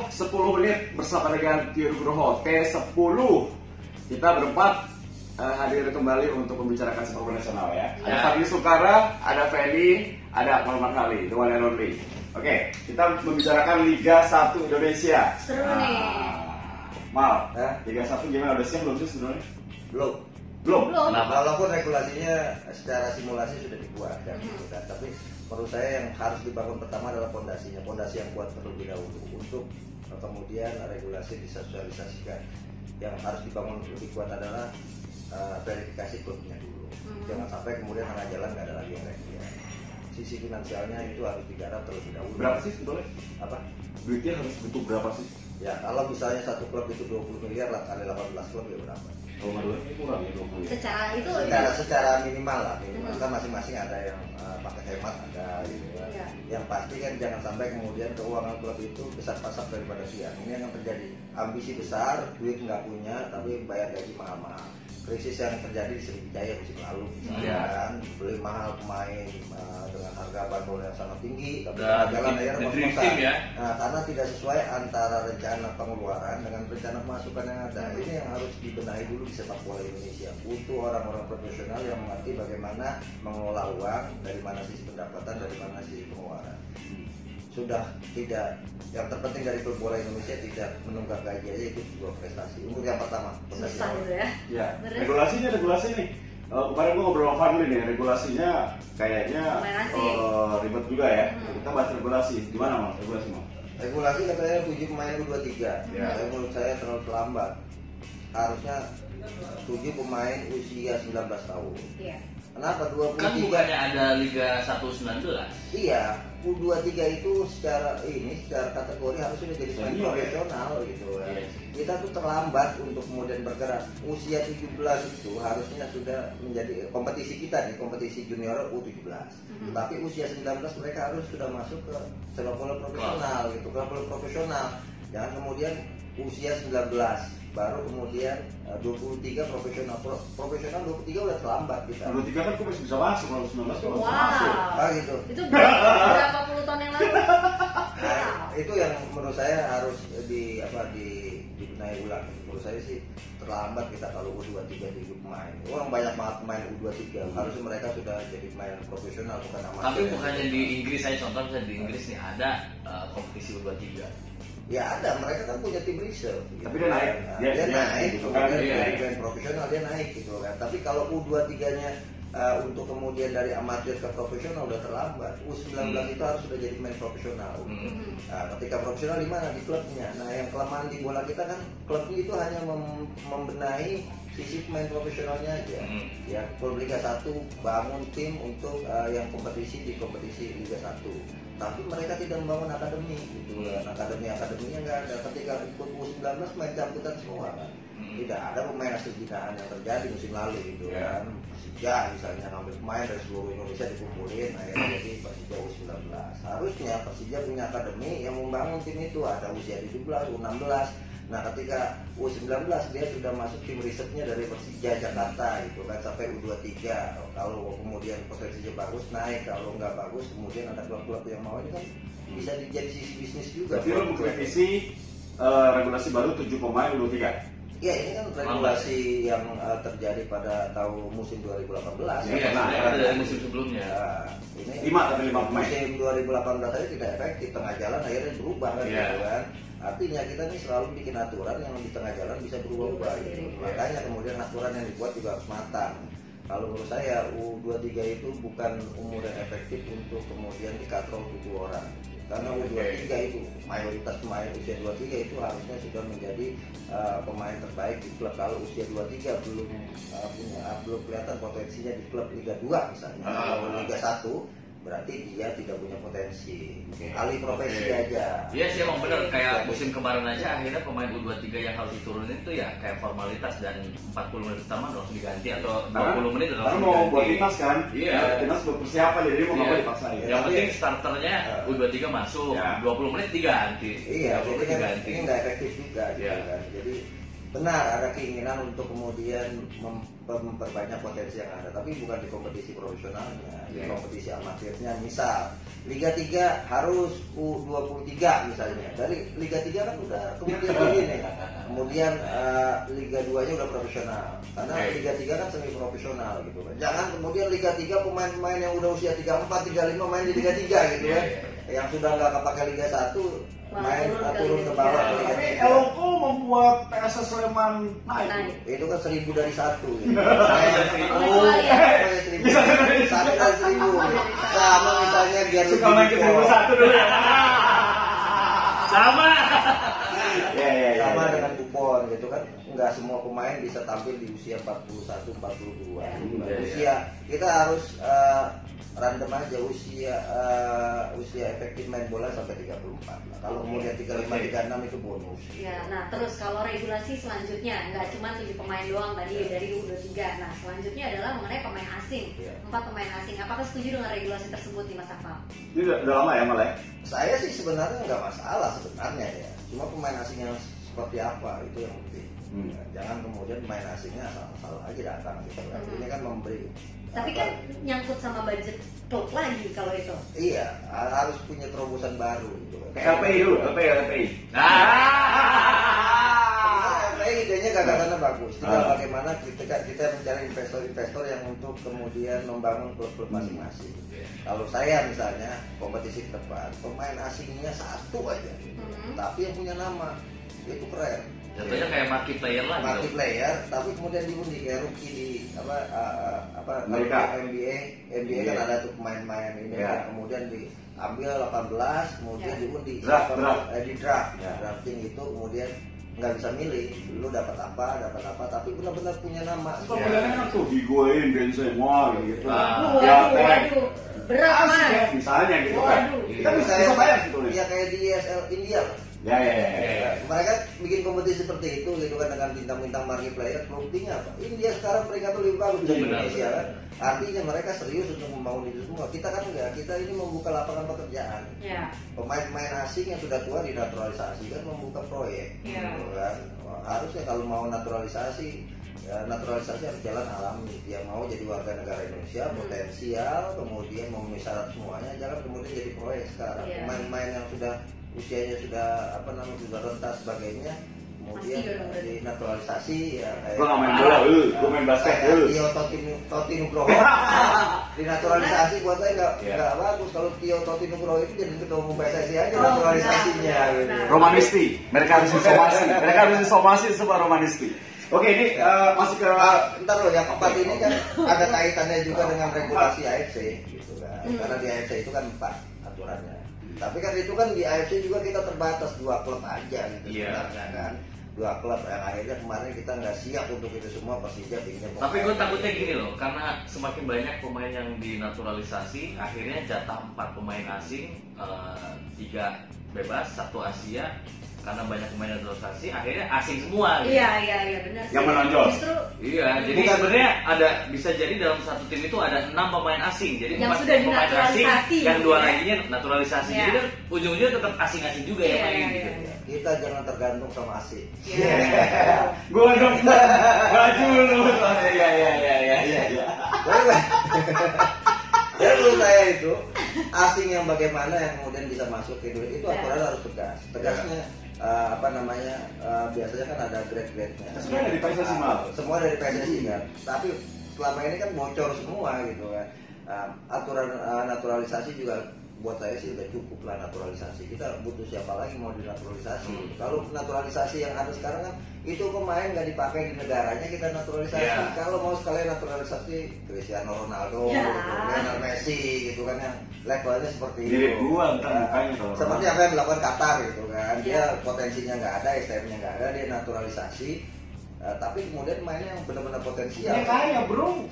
10 menit bersama dengan Tio Nugroho T10. Kita berempat hadir kembali untuk membicarakan sepak bola nasional ya. Ada Fadli Sukara, ada Feli, ada Muhammad Ali, the one and only. Oke, kita membicarakan Liga 1 Indonesia. Seru nih. Mal, Liga 1 gimana? Udah siap belum sih sebenarnya? Belum. Nah, walaupun regulasinya secara simulasi sudah dibuat kan, tapi menurut saya yang harus dibangun pertama adalah fondasinya, fondasi yang kuat terlebih dahulu untuk kemudian regulasi disosialisasikan. Yang harus dibangun lebih kuat adalah verifikasi klubnya dulu. Jangan sampai kemudian tengah jalan nggak ada lagi yang reguler. Sisi finansialnya itu harus digarap terlebih dahulu. Berapa sih sebetulnya? Apa? Duitnya harus butuh berapa sih? Ya kalau misalnya satu klub itu 20 miliar lah kali 18 klub ya berapa? Kalau nggak duitnya kurang ya 20 ya? Secara minimal lah, kan masing-masing ada yang pakai hemat ada gitu kan. Ya. Yang pasti kan jangan sampai kemudian keuangan klub itu besar pasak daripada siang. Ini yang terjadi. Ambisi besar, duit nggak punya, tapi bayar gaji mahal-mahal. Krisis yang terjadi di Sriwijaya musim lalu misalnya kan, beli mahal pemain dengan harga bandrol yang sangat tinggi, tapi jalan akhirnya ngos-ngosan. Ya. Nah, karena tidak sesuai antara rencana pengeluaran dengan rencana pemasukan yang ada. Ini yang harus dibenahi dulu di sepak bola Indonesia. Butuh orang-orang profesional yang mengerti bagaimana mengelola uang, dari mana sisi pendapatan, dari mana sisi pengeluaran. Sudah tidak, yang terpenting dari klub bola Indonesia tidak menunggak gaji aja itu sebuah prestasi. Untuk yang pertama, susah gitu ya. Ya, regulasi nih. Kemarin gue ngobrol sama Fadli nih, regulasinya kayaknya ribet juga ya. Kita bahas regulasi. Gimana Mas? Regulasi Mas? Regulasi katanya 7 pemain U23. Ya. Menurut saya terlalu terlambat. Harusnya 7 pemain usia 19 tahun. Iya. Kenapa 23? Kan bukannya ada Liga 1-19? Iya, U23 itu secara kategori harus sudah jadi pemain profesional gitu kan. Kita tuh terlambat untuk kemudian bergerak. Usia 17 itu harusnya sudah menjadi kompetisi kita nih, kompetisi junior U17. Tapi usia 19 mereka harus sudah masuk ke sepak bola profesional gitu, klub profesional. Jangan kemudian usia 19 baru kemudian 23 profesional 23 udah terlambat kita. 23 kan gue masih bisa masuk, kalau 19 kalau Wow. masuk. Gitu. Itu berapa puluh tahun yang lalu? Nah, itu yang menurut saya harus dibenahi ulang. Menurut saya sih terlambat kita kalau U23 jadi pemain. Orang banyak banget pemain U23. Harusnya mereka sudah jadi pemain profesional bukan amatir. Tapi bukannya di Inggris, saya contoh misalnya di Inggris nih ada kompetisi U23. Ya ada, mereka kan punya tim reserve gitu. Tapi dia naik. Dia naik gitu kan, Dia dari naik. pemain profesional dia naik gitu kan. Tapi kalau U23-nya untuk kemudian dari amatir ke profesional udah terlambat. U19 itu harus sudah jadi pemain profesional. Nah, ketika profesional di mana? Di klubnya. Nah, yang kelemahan di bola kita kan klubnya itu hanya membenahi sisi pemain profesionalnya aja. Ya, klub Liga 1 bangun tim untuk yang kompetisi di kompetisi Liga 1. Tapi mereka tidak membangun akademi gitu kan. Akademinya nggak ada. Ketika ikut U19 main campuran semua kan. Tidak ada pemain hasil binaan yang terjadi musim lalu gitu kan. Persija misalnya ngambil pemain dari seluruh Indonesia dikumpulin akhirnya jadi Persija U19. Harusnya Persija punya akademi yang membangun tim itu, ada usia 17, U16. Nah ketika U19 dia sudah masuk tim risetnya dari Persija Jakarta gitu kan sampai U23. Kalau kemudian potensinya bagus naik, kalau nggak bagus kemudian ada klub-klub yang mau, ini kan bisa jadi sisi bisnis juga. Tapi lo mengkritisi regulasi baru 7 pemain U23. Ya ini kan regulasi yang terjadi pada tahun musim 2018. Iya, ada dari musim sebelumnya. Ya, ini 5 pemain. musim 2018 tadi tidak efektif, tengah jalan akhirnya berubah kan gitu kan. Artinya kita nih selalu bikin aturan yang di tengah jalan bisa berubah-ubah gitu. Makanya kemudian aturan yang dibuat juga harus matang. Kalau menurut saya U23 itu bukan umur yang efektif untuk kemudian dikatrol 7 orang. Karena U23 itu mayoritas pemain usia 23 itu harusnya sudah menjadi pemain terbaik di klub. Kalau usia 23 belum kelihatan potensinya di klub Liga 2 misalnya. Kalau Liga 1 berarti dia tidak punya potensi. Alih profesi aja. Iya sih emang bener, kayak musim kemarin aja akhirnya pemain U23 yang harus diturunin itu ya kayak formalitas, dan 40 menit pertama langsung diganti atau 20 menit langsung diganti. Karena mau buat timnas kan? Iya. Timnas buat persiapan jadi mau ngapain dipaksain. Yang penting starternya U23 masuk, 20 menit diganti. Iya, jadi kan diganti. ini nggak efektif juga gitu kan. Jadi benar ada keinginan untuk kemudian memperbanyak potensi yang ada, tapi bukan di kompetisi profesionalnya, di kompetisi amatirnya. Misal Liga 3 harus U23 misalnya. Dari Liga 3 kan udah kemudian begini. Kemudian Liga 2-nya udah profesional. Karena Liga 3 kan semi profesional gitu kan. Jangan kemudian Liga 3 pemain-pemain yang udah usia 34, 35 main di Liga 3 gitu kan. Yang sudah nggak kepake Liga 1 main turun ke bawah ke Liga 3. Eloko membuat PSS Sleman naik. Itu kan 1000 dari 1 gitu. Bisa 1 dari 1000. Sama misalnya biar Suka main ke 1001 dulu ya. Sama. Sama dengan kupon gitu kan. Nggak semua pemain bisa tampil di usia 41, 42. Usia kita harus random aja usia efektif main bola sampai 34. Nah, kalau kemudian 35, 36 itu bonus. Ya, nah terus kalau regulasi selanjutnya nggak cuma 7 pemain doang tadi dari U23. Nah selanjutnya adalah mengenai pemain asing. 4 pemain asing. Apakah setuju dengan regulasi tersebut di Mas Akmal? Ini udah lama ya malah. Saya sih sebenarnya nggak masalah sebenarnya ya. Cuma pemain asing yang seperti apa itu yang penting. Jangan kemudian pemain asingnya asal-asal aja datang gitu kan. Ini kan memberi. Tapi kan nyangkut sama budget klub lagi kalau itu. Iya, harus punya terobosan baru gitu kan. LPI dulu, LPI. LPI idenya gagasannya bagus. Tinggal bagaimana kita mencari investor-investor yang untuk kemudian membangun klub-klub masing-masing. Kalau saya misalnya kompetisi ke depan, pemain asingnya 1 aja, tapi yang punya nama itu keren. Jatuhnya kayak market player lah Market gitu. player, tapi kemudian diundi kayak rookie di Amerika. NBA kan ada tuh pemain-pemain ini Ya. kemudian diambil 18, kemudian diundi di Draft. draft, Ya. drafting itu kemudian nggak bisa milih, lu dapat apa, tapi benar-benar punya nama. Pemilihannya kan tuh Higuain, Benzema gitu. Waduh, berat Asik Mas. ya, misalnya gitu kan. Waduh. Kita bisa bayar sebetulnya. Ya kayak di ESL India. Ya. Mereka bikin kompetisi seperti itu gitu kan dengan bintang-bintang marquee player. Buktinya apa? India sekarang peringkat lebih bagus dari Indonesia kan. Artinya mereka serius untuk membangun itu semua. Kita kan enggak. Kita ini membuka lapangan pekerjaan. Ya. Pemain-pemain asing yang sudah tua dinaturalisasi kan membuka proyek. Ya. Gitu kan. Harusnya kalau mau naturalisasi naturalisasi harus jalan alami. Dia mau jadi warga negara Indonesia potensial, kemudian memenuhi syarat semuanya, jangan kemudian jadi proyek sekarang. Pemain-pemain yang sudah usianya sudah sudah renta sebagainya, kemudian dinaturalisasi ya kayak Gua nggak main bola, gua main basket. Tio Toti Nugroho dinaturalisasi buat saya nggak bagus. Kalau Tio Toti Nugroho itu jadi ketua umum PSSI aja naturalisasinya gitu. Romanisti, mereka harus disomasi sebuah Romanisti. Oke, ini masih ke ntar loh yang keempat ini kan ada kaitannya juga dengan regulasi AFC gitu kan. Karena di AFC itu kan 4 aturannya. Tapi kan itu kan di AFC juga kita terbatas 2 klub aja gitu sebenarnya kan. 2 klub yang akhirnya kemarin kita nggak siap untuk itu semua, Persija pinginnya. Tapi gue takutnya gini loh, karena semakin banyak pemain yang dinaturalisasi, akhirnya jatah 4 pemain asing, 3 bebas, 1 Asia. Karena banyak pemain naturalisasi, akhirnya asing semua. Gitu. Iya benar. Yang menonjol. Justru jadi sebenarnya bisa jadi dalam satu tim itu ada 6 pemain asing. Jadi yang 4 sudah pemain asing, dinaturalisasi, yang 2 laginya naturalisasi. Ya. Jadi kan ujung-ujungnya tetap asing-asing juga yang main gitu. Kita jangan tergantung sama asing. Gua dong baju lu. Ya. Jadi menurut saya itu asing yang bagaimana yang kemudian bisa masuk ke Indonesia itu aturan harus tegas. Tegasnya biasanya kan ada grade-grade-nya. Semua dari PSSI malah. Semua dari PSSI kan. Tapi selama ini kan bocor semua gitu kan. Aturan naturalisasi juga buat saya sih udah cukup lah naturalisasi. Kita butuh siapa lagi mau dinaturalisasi. Kalau naturalisasi yang ada sekarang kan itu pemain nggak dipakai di negaranya kita naturalisasi. Kalau mau sekalian naturalisasi Cristiano Ronaldo, Lionel Messi gitu kan yang levelnya seperti itu. Mirip gua mukanya kalau seperti apa yang dilakukan Qatar gitu kan. Dia potensinya nggak ada, STM-nya nggak ada, dia naturalisasi. Tapi kemudian mainnya yang benar-benar potensial. Dia kaya bro.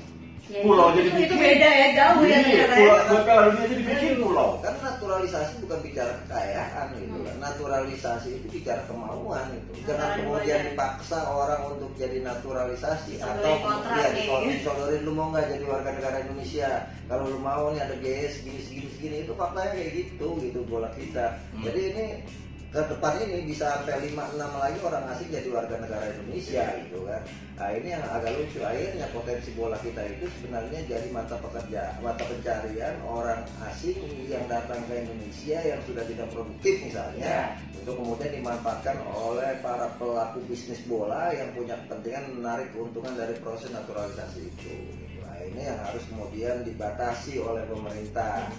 Ya, Pulau jadi itu beda ya, jauh ya ternyata. Buat Piala Dunia jadi bikin pulau. Kan naturalisasi bukan bicara kekayaan gitu kan. Naturalisasi itu bicara kemauan itu. Jangan kemudian dipaksa orang untuk jadi naturalisasi atau kemudian disodorin lu mau nggak jadi warga negara Indonesia. Kalau lu mau nih ada biaya segini itu faktanya kayak gitu bola kita. Jadi ini ke depan ini bisa sampai 5-6 lagi orang asing jadi warga negara Indonesia gitu kan. Nah ini yang agak lucu, akhirnya potensi bola kita itu sebenarnya jadi mata pencarian orang asing yang datang ke Indonesia yang sudah tidak produktif misalnya, untuk kemudian dimanfaatkan oleh para pelaku bisnis bola yang punya kepentingan menarik keuntungan dari proses naturalisasi itu. Nah ini yang harus kemudian dibatasi oleh pemerintah.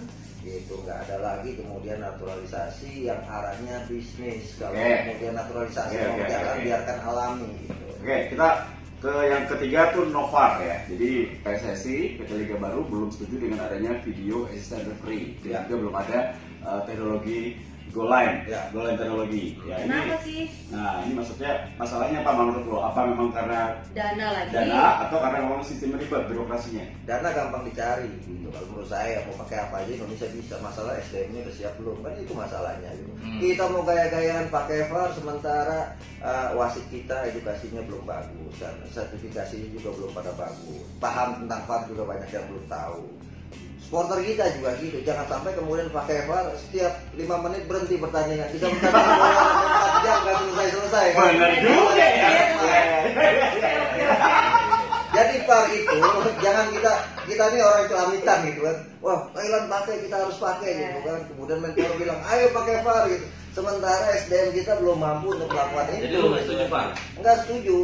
Gitu, nggak ada lagi kemudian naturalisasi yang arahnya bisnis. Kalau kemudian naturalisasi mau jalan biarkan alami gitu. Kita ke yang ketiga tuh Novar ya. Jadi PSSI, PT Liga Baru belum setuju dengan adanya video assistant referee. Dan juga belum ada teknologi goal line, goal line teknologi. Ya, kenapa sih? Nah ini maksudnya masalahnya apa menurut lo? Apa memang karena dana lagi? Dana atau karena memang sistem ribet birokrasinya? Dana gampang dicari gitu. Kalau menurut saya mau pakai apa aja Indonesia bisa. Masalah SDM-nya udah siap belum? Kan itu masalahnya gitu. Kita mau gaya-gayaan pakai VAR sementara wasit kita edukasinya belum bagus dan sertifikasinya juga belum pada bagus. Paham tentang VAR juga banyak yang belum tahu. Supporter kita juga gitu, jangan sampai kemudian pakai VAR setiap 5 menit berhenti pertandingan. Bisa bertanding 4 jam nggak selesai-selesai kan? Benar juga ya. Jadi VAR itu jangan kita ini orang celamitan gitu kan. Wah, Thailand pakai, kita harus pakai gitu kan. Kemudian mentor bilang, ayo pakai VAR gitu. Sementara SDM kita belum mampu untuk melakukan itu. Jadi lu nggak setuju VAR? Nggak setuju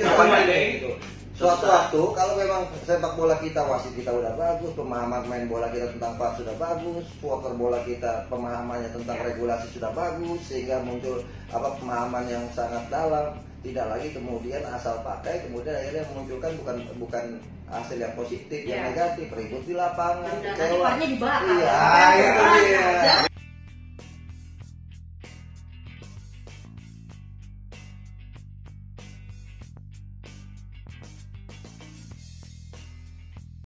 sama gitu. Suatu waktu kalau memang sepak bola kita, wasit kita udah bagus, pemahaman main bola kita tentang VAR sudah bagus, supporter bola kita pemahamannya tentang regulasi sudah bagus, sehingga muncul pemahaman yang sangat dalam, tidak lagi kemudian asal pakai, kemudian akhirnya memunculkan bukan hasil yang positif, yang negatif, ribut di lapangan, dan nanti VAR-nya dibakar. Iya, itu dia.